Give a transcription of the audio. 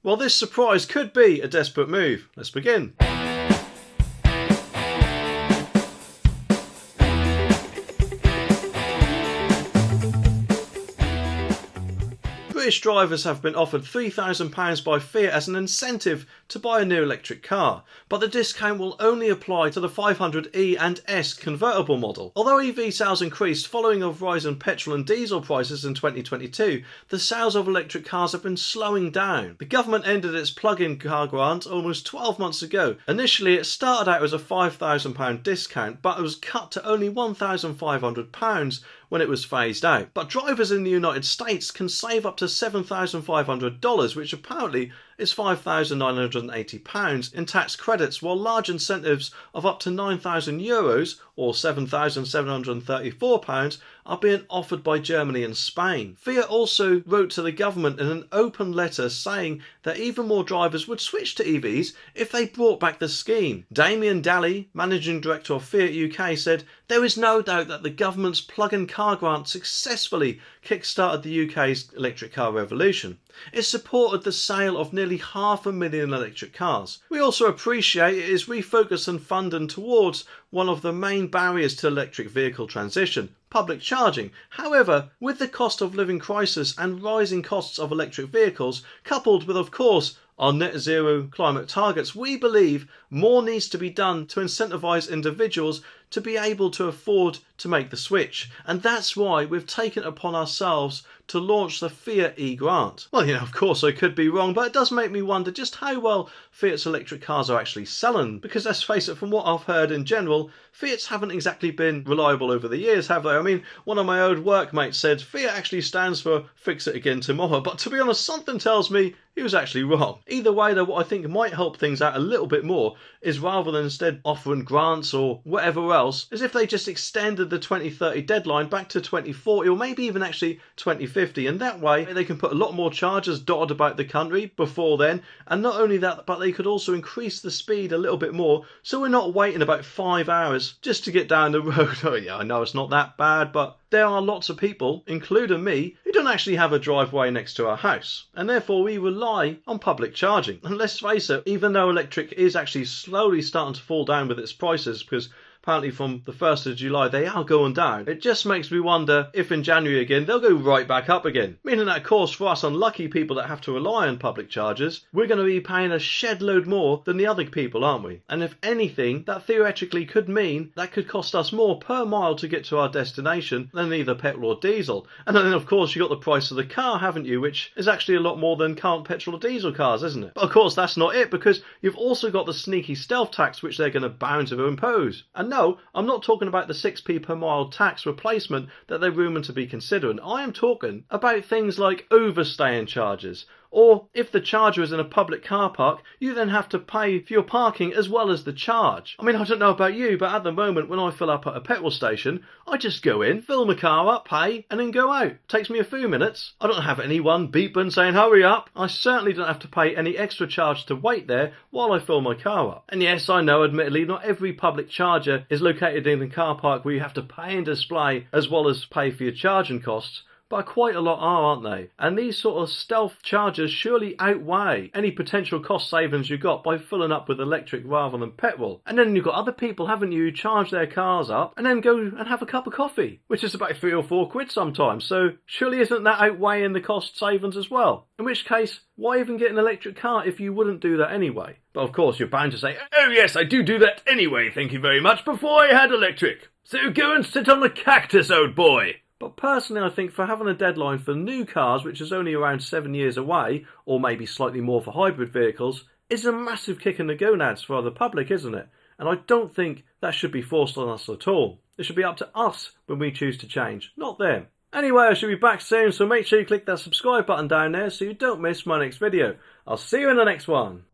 Well, this surprise could be a desperate move. Let's begin. British drivers have been offered £3,000 by Fiat as an incentive to buy a new electric car, but the discount will only apply to the 500e and S convertible model. Although EV sales increased following a rise in petrol and diesel prices in 2022, the sales of electric cars have been slowing down. The government ended its plug-in car grant almost 12 months ago. Initially, it started out as a £5,000 discount, but it was cut to only £1,500 when it was phased out. But drivers in the United States can save up to $7,500, which apparently is £5,980 in tax credits, while large incentives of up to €9,000 or £7,734 are being offered by Germany and Spain. Fiat also wrote to the government in an open letter saying that even more drivers would switch to EVs if they brought back the scheme. Damien Daly, managing director of Fiat UK, said, "There is no doubt that the government's plug-in car grant successfully kick-started the UK's electric car revolution. It supported the sale of nearly 500,000 electric cars. We also appreciate it is refocused and funding towards one of the main barriers to electric vehicle transition, public charging. However, with the cost of living crisis and rising costs of electric vehicles, coupled with, of course, our net zero climate targets, we believe more needs to be done to incentivise individuals to be able to afford to make the switch. And that's why we've taken it upon ourselves to launch the Fiat e-grant." Well, of course I could be wrong, but it does make me wonder just how well Fiat's electric cars are actually selling. Because let's face it, from what I've heard in general, Fiats haven't exactly been reliable over the years, have they? I mean, one of my old workmates said Fiat actually stands for fix it again tomorrow, but to be honest, something tells me he was actually wrong. Either way though, what I think might help things out a little bit more is rather than instead offering grants or whatever else, is if they just extended the 2030 deadline back to 2040 or maybe even actually 2050, and that way they can put a lot more chargers dotted about the country before then, and not only that, but they could also increase the speed a little bit more so we're not waiting about 5 hours just to get down the road. Oh yeah, I know it's not that bad, but there are lots of people, including me, who don't actually have a driveway next to our house, and therefore we rely on public charging. And let's face it, even though electric is actually slowly starting to fall down with its prices, because apparently from the 1st of July they are going down, it just makes me wonder if in January again they'll go right back up again. Meaning that, of course, for us unlucky people that have to rely on public chargers, we're going to be paying a shed load more than the other people, aren't we? And if anything, that theoretically could mean that could cost us more per mile to get to our destination than either petrol or diesel. And then of course you got the price of the car, haven't you, which is actually a lot more than current petrol or diesel cars, isn't it? But of course that's not it, because you've also got the sneaky stealth tax which they're going to bound to impose. And no, I'm not talking about the 6p per mile tax replacement that they're rumoured to be considering. I am talking about things like overstaying charges, or if the charger is in a public car park, you then have to pay for your parking as well as the charge. I mean, I don't know about you, but at the moment when I fill up at a petrol station, I just go in, fill my car up, pay, and then go out. Takes me a few minutes. I don't have anyone beeping saying hurry up. I certainly don't have to pay any extra charge to wait there while I fill my car up. And yes, I know, admittedly, not every public charger is located in a car park where you have to pay and display as well as pay for your charging costs, but quite a lot are, aren't they? And these sort of stealth chargers surely outweigh any potential cost savings you got by filling up with electric rather than petrol. And then you've got other people, haven't you, who charge their cars up and then go and have a cup of coffee, which is about £3 or £4 sometimes. So surely isn't that outweighing the cost savings as well? In which case, why even get an electric car if you wouldn't do that anyway? But of course you're bound to say, "Oh yes, I do that anyway, thank you very much, before I had electric. So go and sit on the cactus, old boy." But personally, I think for having a deadline for new cars, which is only around 7 years away, or maybe slightly more for hybrid vehicles, is a massive kick in the gonads for the public, isn't it? And I don't think that should be forced on us at all. It should be up to us when we choose to change, not them. Anyway, I should be back soon, so make sure you click that subscribe button down there so you don't miss my next video. I'll see you in the next one.